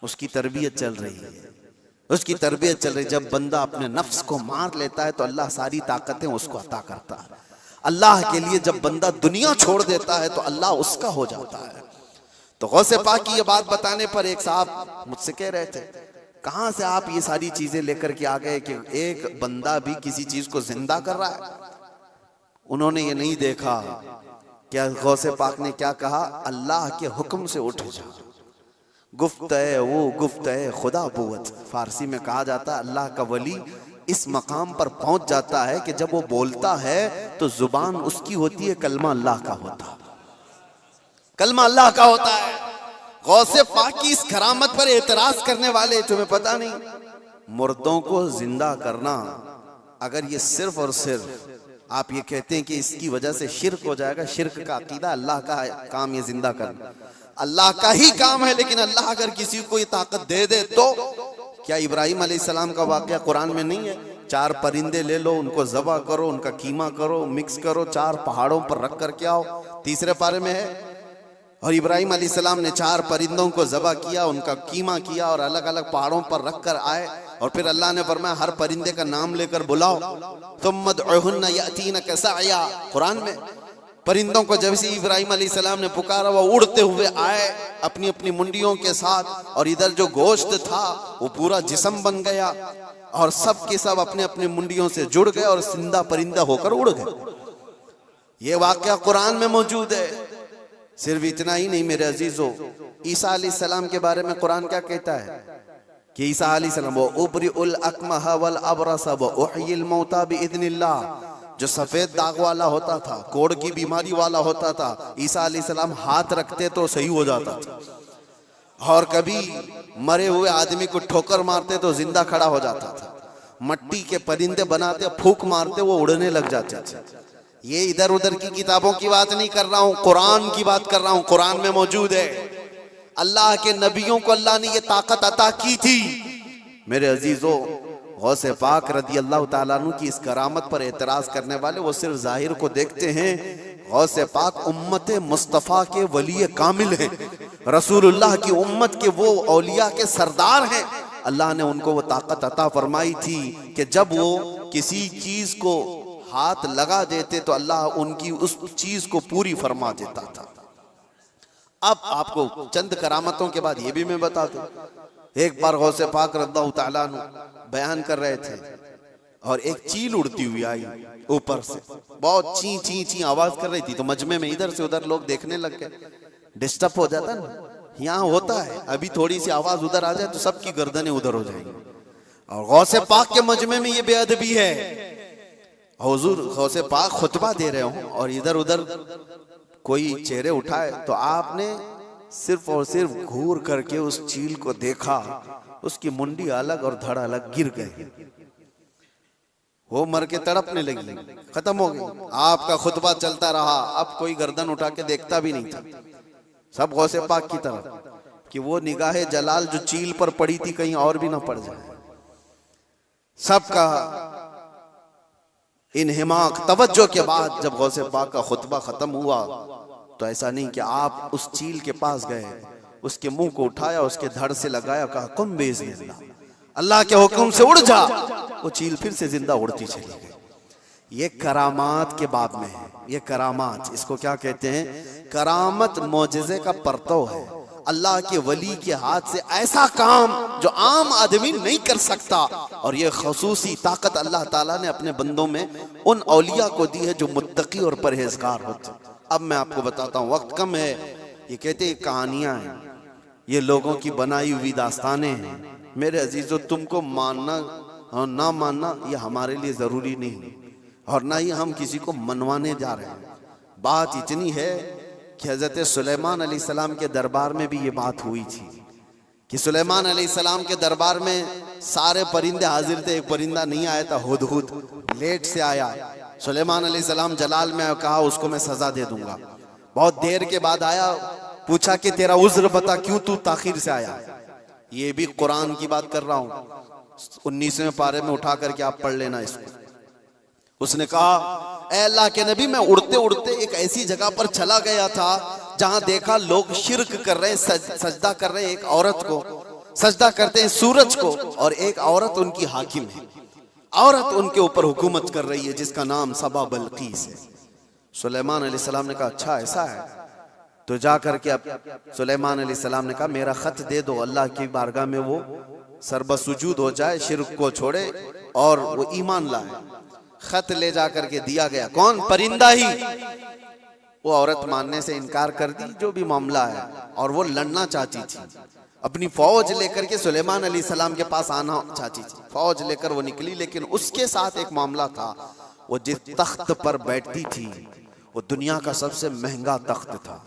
उसकी तरबियत चल रही है, उसकी तरबियत चल रही है। जब बंदा अपने नफ्स को मार लेता है तो अल्लाह सारी ताकतें उसको अता करता है। अल्लाह के लिए जब बंदा दुनिया छोड़ देता है तो अल्लाह उसका हो जाता है। तो गौसे पाक की ये बात बताने पर एक साहब मुझसे कह रहे थे, कहां से आप ये सारी चीजें लेकर के आ गए कि एक बंदा भी किसी चीज को जिंदा कर रहा है। उन्होंने ये नहीं देखा क्या गौसे पाक ने क्या कहा, अल्लाह के हुक्म से उठ जा। गुफ्त-ए वो गुफ्त-ए खुदा बुवत, फारसी में कहा जाता है अल्लाह का वली इस मकाम पर पहुंच जाता है कि जब वो बोलता है तो जुबान उसकी होती है, कलमा अल्लाह का होता है, कलमा अल्लाह का होता है। गौसे पाक की इस करामत पर एतराज करने वाले, तुम्हें पता नहीं, मुर्दों को जिंदा करना, अगर ये सिर्फ और सिर्फ आप ये कहते हैं कि इसकी वजह से शिर्क हो जाएगा, शिर्क का अकीदा, अल्लाह का काम ये जिंदा करना अल्लाह का ही काम है। लेकिन अल्लाह अगर किसी को ये ताकत दे दे तो क्या इब्राहिम अलैहिस्सलाम का वाकया कुरान में नहीं है 4 परिंदे ले लो, उनको ज़बह करो, उनका कीमा करो, मिक्स करो, 4 पहाड़ों पर रख करके आओ। तीसरे पारे में है। और इब्राहिम अलैहिस्सलाम ने 4 परिंदों को ज़बह किया, उनका कीमा किया और अलग अलग पहाड़ों पर रख कर आए। और फिर अल्लाह ने फरमाया हर परिंदे का नाम लेकर बुलाओ, तुम मदउहुन्ना यातीनका सअया। कुरान में परिंदों को जब से इब्राहिम अलैहिस्सलाम ने पुकारा वो उड़ते हुए आए अपनी अपनी मुंडियों के साथ, और इधर जो गोश्त था वो पूरा जिस्म बन गया और सब के सब अपने अपने मुंडियों से जुड़ गए और जिंदा परिंदा होकर उड़ गए। ये वाकया कुरान में मौजूद है। सिर्फ इतना ही नहीं मेरे अजीजों, ईसा अलैहिस्सलाम के बारे में कुरान क्या कहता है कि ईसा अलैहिस्सलाम वो उबरिउल अकमह वल अबरस व उहयिल मौता बिइज़्निल्लाह, जो सफेद दाग वाला होता था, कोढ़ की बीमारी वाला होता था, ईसा अलैहिस्सलाम हाथ रखते तो सही हो जाता था। और कभी मरे हुए आदमी को ठोकर मारते तो जिंदा खड़ा हो जाता था। मट्टी के परिंदे बनाते, फूंक मारते वो उड़ने लग जाते थे। ये इधर उधर की किताबों की बात नहीं कर रहा हूं, कुरान की बात कर रहा हूं। कुरान में मौजूद है। अल्लाह के नबियों को अल्लाह ने ये ताकत अता की थी। मेरे अजीजों, गौसे पाक रदी अल्लाह ताला अन्हु की इस करामत पर एतराज करने वाले वो सिर्फ जाहिर को देखते हैं। गौसे पाक उम्मत मुस्तफ़ा के वली कामिल हैं, रसूलुल्लाह की उम्मत के वो औलिया के सरदार हैं। अल्लाह ने उनको वो ताकत अता फरमाई थी कि जब वो किसी चीज को हाथ लगा देते तो अल्लाह उनकी उस चीज को पूरी फरमा देता था। अब आपको चंद करामतों के बाद ये भी मैं बता दूं। एक बार गौसे पाक रज़ियल्लाहु ताला अन्हु बयान कर रहे थे और एक चील उड़ती हुई आई ऊपर से, बहुत ची ची ची आवाज कर रही थी। तो मजमे में इधर से उधर लोग देखने लग गए। डिस्टर्ब हो जाता ना, यहाँ होता है, अभी थोड़ी सी आवाज उधर आ जाए तो सबकी गर्दनें उधर हो जाएंगी। और गौसे पाक के मजमे में ये बेअदबी है। हुजूर गौसे पाक खुतबा दे रहे हो और इधर उधर कोई चेहरे उठाए तो आपने सिर्फ और सिर्फ घूर करके उस चील को देखा, उसकी मुंडी अलग और धड़ अलग गिर गए, वो मर के तड़पने लगी, खत्म हो गई। आपका खुतबा चलता रहा, अब कोई गर्दन उठा के देखता भी नहीं था। सब गौसे पाक की तरफ कि वो निगाहे जलाल जो चील पर पड़ी थी कहीं और भी ना पड़ जाए। सबका इन्हिमाक तवज्जो के बाद जब गौसे पाक का खुतबा खत्म हुआ तो ऐसा नहीं कि आप उस चील के पास गए, उसके मुंह को उठाया, उसके धड़ से लगाया, कहा कुम बिइज़्निल्लाह, अल्लाह के हुक्म से उड़ जा। वो चील फिर से जिंदा उड़ती चली गई। ये करामात के बाब में है। ये करामात, इसको क्या कहते हैं? करामत मौजिज़े का परतव है। अल्लाह के वली के हाथ से ऐसा काम जो आम आदमी नहीं कर सकता, और ये खसूसी ताकत अल्लाह ताला ने अपने बंदों में उन औलिया को दी है जो मुत्तकी और परहेजगार होते। अब मैं आपको बताता हूँ, वक्त कम है। ये कहते हैं कहानियां हैं, ये लोगों की बनाई हुई दास्तानें हैं। मेरे अजीजों, तुमको मानना और ना मानना ये हमारे लिए जरूरी नहीं, और ना ही हम किसी को मनवाने जा रहे हैं। बात इतनी है कि हजरत सुलेमान अलैहिस्सलाम के दरबार में भी ये बात हुई थी कि सुलेमान अलैहिस्सलाम के दरबार में सारे परिंदे हाजिर थे, एक परिंदा नहीं आया था, हुदहुद लेट से आया। सुलेमान अलैहिस्सलाम जलाल में कहा उसको मैं सजा दे दूंगा। बहुत देर के बाद आया, पूछा कि तेरा उज्र बता, क्यों तू ताखिर से आया। ये भी कुरान की बात कर रहा हूं, 19वें पारे में उठा करके आप पढ़ लेना इसको। उसने कहा ऐ अल्लाह के नबी, मैं उड़ते उड़ते एक ऐसी जगह पर चला गया था जहां देखा लोग शिर्क कर रहे हैं, सजदा कर रहे हैं एक औरत को, सजदा करते हैं सूरज को, और एक औरत उनकी हाकिम है। औरत उनके ऊपर हुकूमत कर रही है जिसका नाम सबा बल्कीस है। सुलेमान अलैहिस्सलाम ने कहा अच्छा ऐसा है, तो जा करके अब सुलेमान अलैहिस्सलाम ने कहा मेरा खत दे दो, अल्लाह की बारगाह में वो सरबसुजूद हो जाए, शिर्क को छोड़े और वो ईमान लाए। खत ले जा करके दिया गया। कौन? परिंदा ही। वो औरत मानने से इनकार कर दी, जो भी मामला है, और वो लड़ना चाहती थी, अपनी फौज लेकर के सुलेमान अलैहिस्सलाम के पास आना चाहती थी। फौज लेकर वो निकली, लेकिन उसके साथ एक मामला था। वो जिस तख्त पर बैठती थी वो दुनिया का सबसे महंगा तख्त था।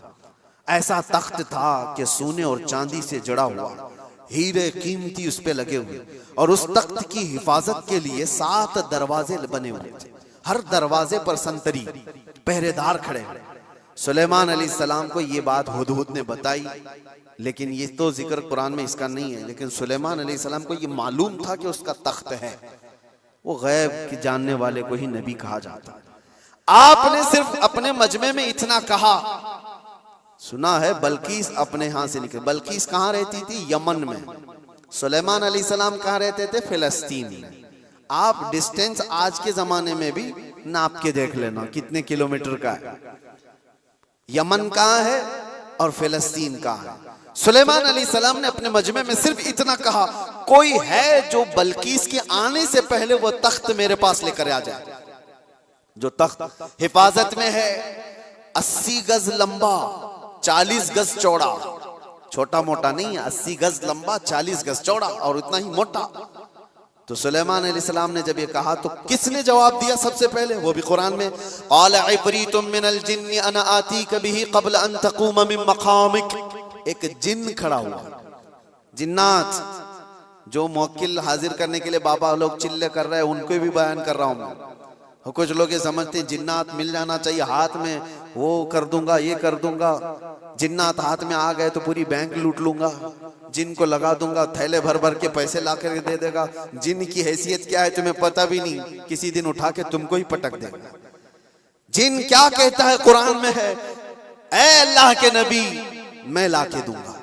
ऐसा तख्त था कि सोने और चांदी से जड़ा हुआ, हीरे कीमती उस पे लगे हुए, और उस तख्त की हिफाजत के लिए 7 दरवाजे बने हुए थे। हर दरवाजे पर संतरी पहरेदार खड़े। सुलेमान अलैहिस्सलाम को ये बात हुदहुद ने बताई, लेकिन ये तो जिक्र कुरान में इसका नहीं है। लेकिन सुलेमान अलैहिस्सलाम को ये मालूम था कि उसका तख्त है, वो गैब के जानने वाले को ही नबी कहा जाता है। आपने सिर्फ अपने मजमे में इतना कहा, सुना है बल्कीस अपने यहां से निकली। बल्कीस कहां रहती थी? यमन में। सुलेमान अलैहिस्सलाम कहां रहते थे? फिलिस्तीन में। आप डिस्टेंस आज के जमाने में भी नाप के देख लेना कितने किलोमीटर का है। यमन कहां है और फिलिस्तीन कहां है। सुलेमान अलैहिस्सलाम ने अपने मजमे में सिर्फ इतना कहा, कोई है जो बल्कीस के आने से पहले वो तख्त मेरे पास लेकर आ जाए। जो तख्त हिफाजत में है, 80 गज लंबा, 40 गज चौड़ा, छोटा मोटा नहीं है, 80 गज लंबा, 40 गज चौड़ा और उतना ही मोटा। तो सुलेमान अलैहिस्सलाम ने जब ये कहा तो किसने जवाब दिया सबसे पहले? वो भी कुरान में, क़ाल इफ़रीतुम मिनल जिन्नि अना आतीक बिही क़ब्ल अन तक़ूम मिन मक़ामिक। एक जिन खड़ा हुआ, जिन्नात जो मुवक्किल हाजिर करने के लिए बाबा लोग चिल्ले कर रहे हैं, उनको भी बयान कर रहा हूं मैं। कुछ लोग ये समझते हैं जिन्नात मिल जाना चाहिए, हाथ में वो कर दूंगा, ये कर दूंगा। जिन्नात हाथ में आ गए तो पूरी बैंक लूट लूंगा, जिन को लगा दूंगा, थैले भर भर के पैसे ला कर दे देगा। जिन की हैसियत क्या है तुम्हें पता भी नहीं, किसी दिन उठा के तुमको ही पटक देगा। जिन क्या कहता है कुरान में है, ऐ अल्लाह के नबी मैं ला के दूंगा,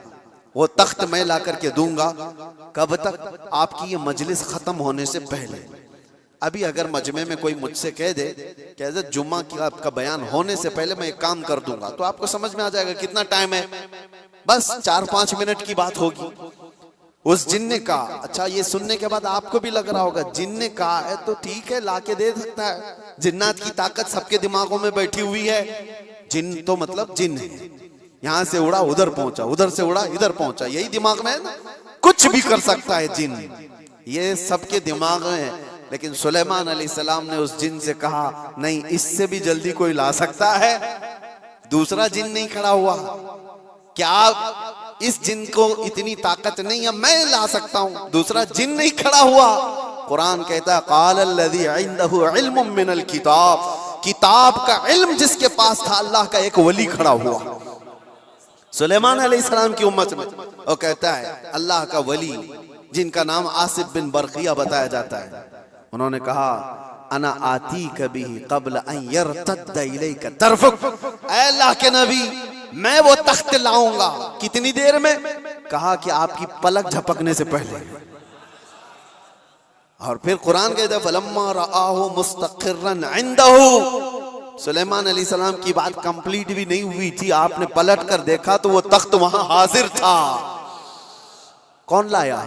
वो तख्त मैं ला करके दूंगा। कब तक? आपकी ये मजलिस खत्म होने से पहले। अभी अगर मजमे में कोई मुझसे कह दे कि हज़रत जुम्मा की आपका बयान होने से पहले मैं एक काम कर दूंगा, तो आपको समझ में आ जाएगा कितना टाइम है। बस 4-5 मिनट की बात होगी। उस जिन ने कहा, अच्छा ये सुनने के बाद आपको भी लग रहा होगा जिन ने कहा है तो ठीक है, ला के दे सकता है। जिन्नात की ताकत सबके दिमागों में बैठी हुई है। जिन तो मतलब जिन है, यहां से उड़ा उधर पहुंचा, उधर से उड़ा इधर पहुंचा, यही दिमाग में है ना। कुछ भी कर सकता है जिन, ये सबके दिमाग में है। लेकिन सुलेमान अलैहिस्सलाम ने उस जिन से कहा, नहीं, इससे भी जल्दी कोई ला सकता है। दूसरा जिन नहीं खड़ा हुआ, क्या इस जिन को इतनी ताकत नहीं है, मैं ला सकता हूं। दूसरा जिन नहीं खड़ा हुआ। कुरान कहता है, क़ालल्लज़ी इंदहु इल्मुम मिनल किताब, किताब का इल्म जिसके पास था, अल्लाह का एक वली खड़ा हुआ सुलेमान अलैहिस्सलाम की उम्मत में। वो कहता है अल्लाह का वली, जिनका नाम आसिफ बिन बरकिया बताया जाता है, उन्होंने कहा, अना आती कभी क़ब्ल अन यरतद्द इलैका तरफुक। ऐ अल्लाह के नबी मैं वो तख्त लाऊंगा। कितनी देर में? कहा कि आपकी पलक झपकने से पहले। और फिर कुरान कहता है, फलम्मा रआहु मुस्तक़िर्रन इंदहु। सुलेमान अलैहिस्सलाम की बात कंप्लीट भी नहीं हुई थी, आपने पलट कर देखा तो वो तख्त वहां हाजिर था। कौन लाया?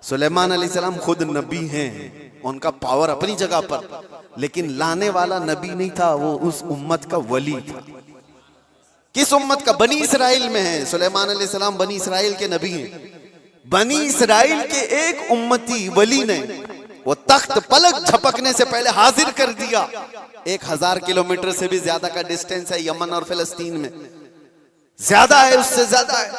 सुलेमान अलैहिस्सलाम खुद नबी हैं, उनका पावर अपनी जगह पर, लेकिन लाने वाला नबी नहीं था, वो उस उम्मत का वली था। किस उम्मत का? बनी इसराइल में है। सुलेमान अलैहिस्सलाम बनी इसराइल के नबी हैं। बनी इसराइल के एक उम्मती वली ने वो तख्त पलक झपकने से पहले हाजिर कर दिया। 1000 किलोमीटर से भी ज्यादा का डिस्टेंस है यमन और फिलिस्तीन में, ज्यादा है, उससे ज्यादा है।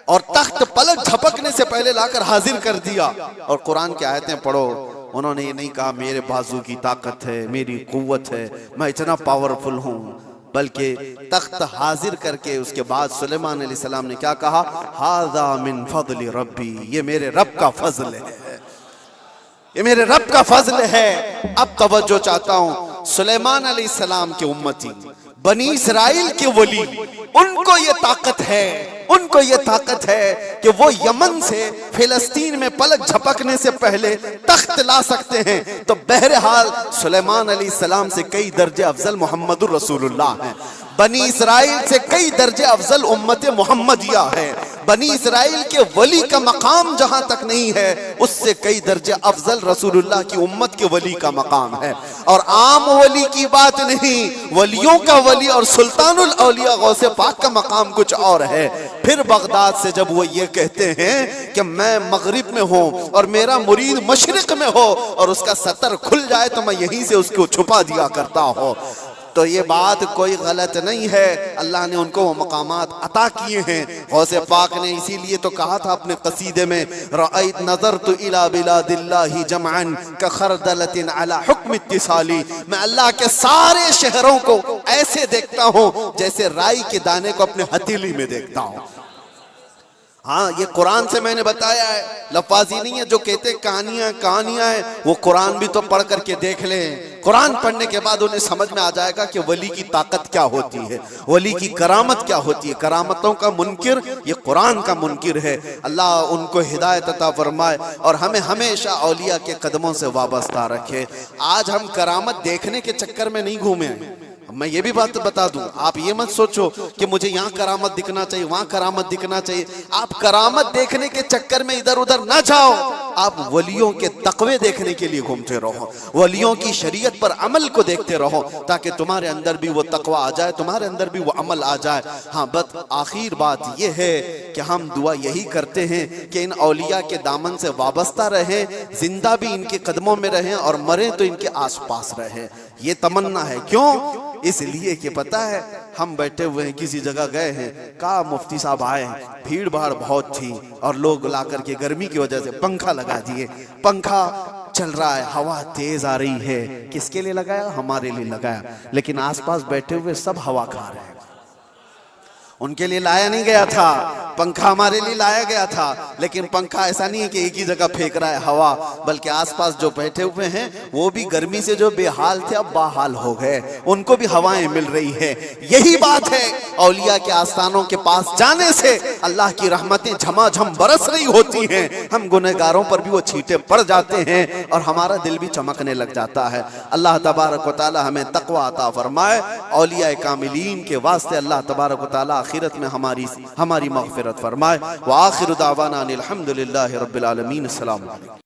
और तख्त पलक झपकने से पहले लाकर हाजिर कर दिया। और कुरान की आयतें पढ़ो, उन्होंने ये नहीं कहा मेरे बाजू की ताकत है, मेरी कुव्वत है, मैं इतना पावरफुल हूं, बल्कि तख्त हाजिर करके उसके बाद सुलेमान अलैहिस्सलाम ने क्या कहा? हाज़ा मिन फज़्ल रब्बी, ये मेरे रब का फजल है, ये मेरे रब का फजल है। अब तवज्जो चाहता हूं, सुलेमान अलैहिस्सलाम के उम्मती, बनी इसराइल के वली, उनको ये ताकत है, उनको ये ताकत है कि वो यमन से फिलिस्तीन में पलक झपकने से पहले तख्त ला सकते हैं। तो बहरहाल सुलेमान अलैहिस्सलाम से कई दर्जे अफजल मोहम्मदुर रसूलुल्लाह हैं। बनी इसराइल से कई दर्जे अफजल उम्मत मोहम्मदिया है। बनी इसराइल के वली का मकाम जहां तक नहीं है, उससे कई दर्जे अफजल रसूलुल्लाह की उम्मत के वली का मकाम है। और आम वली की बात नहीं, वलियों का वली और सुल्तानुल औलिया गौसे पाक का मकाम कुछ और है। फिर बगदाद से जब वो ये कहते हैं कि मैं मगरिब में हूं और मेरा मुरीद मशरिक में हो और उसका सतर खुल जाए तो मैं यहीं से उसको छुपा दिया करता हूं, तो ये बात कोई गलत नहीं है। अल्लाह ने उनको वो मकामात अता किए हैं। गौसे पाक ने इसीलिए तो कहा था अपने कसीदे में, रअयत नज़रतु इला बिलादिल्लाहि जमअन कखरदलतिन अला हुक्म इत्तिसाली, मैं अल्लाह के सारे शहरों को ऐसे देखता हूं जैसे राई के दाने को अपने हथेली में देखता हूं। हाँ, ये कुरान से मैंने बताया है, लफाजी नहीं है जो कहते कहानियां कहानियां हैं। वो कुरान भी तो पढ़ करके देख लें। कुरान पढ़ने के बाद उन्हें समझ में आ जाएगा कि वली की ताकत क्या होती है, वली की करामत क्या होती है। करामतों का मुनकिर ये कुरान का मुनकिर है। अल्लाह उनको हिदायत अता फरमाए और हमें हमेशा औलिया के कदमों से वाबस्ता रखे। आज हम करामत देखने के चक्कर में नहीं घूमे। मैं ये भी बात बता दूं, आप ये मत सोचो कि मुझे यहाँ करामत दिखना चाहिए, वहां करामत दिखना चाहिए। आप करामत देखने के चक्कर में इधर उधर ना जाओ, आप वलियों के तकवे देखने के लिए घूमते रहो, वलियों की शरीयत पर अमल को देखते रहो, ताकि तुम्हारे अंदर भी वो तकवा आ जाए, तुम्हारे अंदर भी वो अमल आ जाए। हाँ, बस आखिर बात ये है कि हम दुआ यही करते हैं कि इन औलिया के दामन से वाबस्ता रहें, जिंदा भी इनके कदमों में रहें और मरें तो इनके आसपास रहें। ये तमन्ना है। क्यों? इसलिए कि पता है हम बैठे हुए हैं, किसी जगह गए हैं, कहा मुफ्ती साहब आए, भीड़ भाड़ बहुत थी और लोग ला करके गर्मी की वजह से पंखा लगा दिए। पंखा चल रहा है, हवा तेज आ रही है। किसके लिए लगाया? हमारे लिए लगाया। लेकिन आसपास बैठे हुए सब हवा खा रहे हैं। उनके लिए लाया नहीं गया था पंखा, हमारे लिए लाया गया था। लेकिन पंखा ऐसा नहीं है कि एक ही जगह फेंक रहा है हवा, बल्कि आसपास जो बैठे हुए हैं वो भी गर्मी से जो बेहाल थे अब बाहाल हो गए, उनको भी हवाएं मिल रही है। यही बात है, औलिया के आस्थानों के पास जाने से अल्लाह की रहमतें झमाझम बरस रही होती हैं। हम गुनहगारों पर भी वो छींटे पड़ जाते हैं और हमारा दिल भी चमकने लग जाता है। अल्लाह तबारक व तआला हमें तकवा अता फरमाए। औलिया कामिलीन के वास्ते अल्लाह तबारक व तआला आखिरत में हमारी मग़फ़िरत फरमाए। व आखिरु दावाना अनिल हम्दुलिल्लाहि रब्बिल आलमीन। अस्सलामु अलैकुम।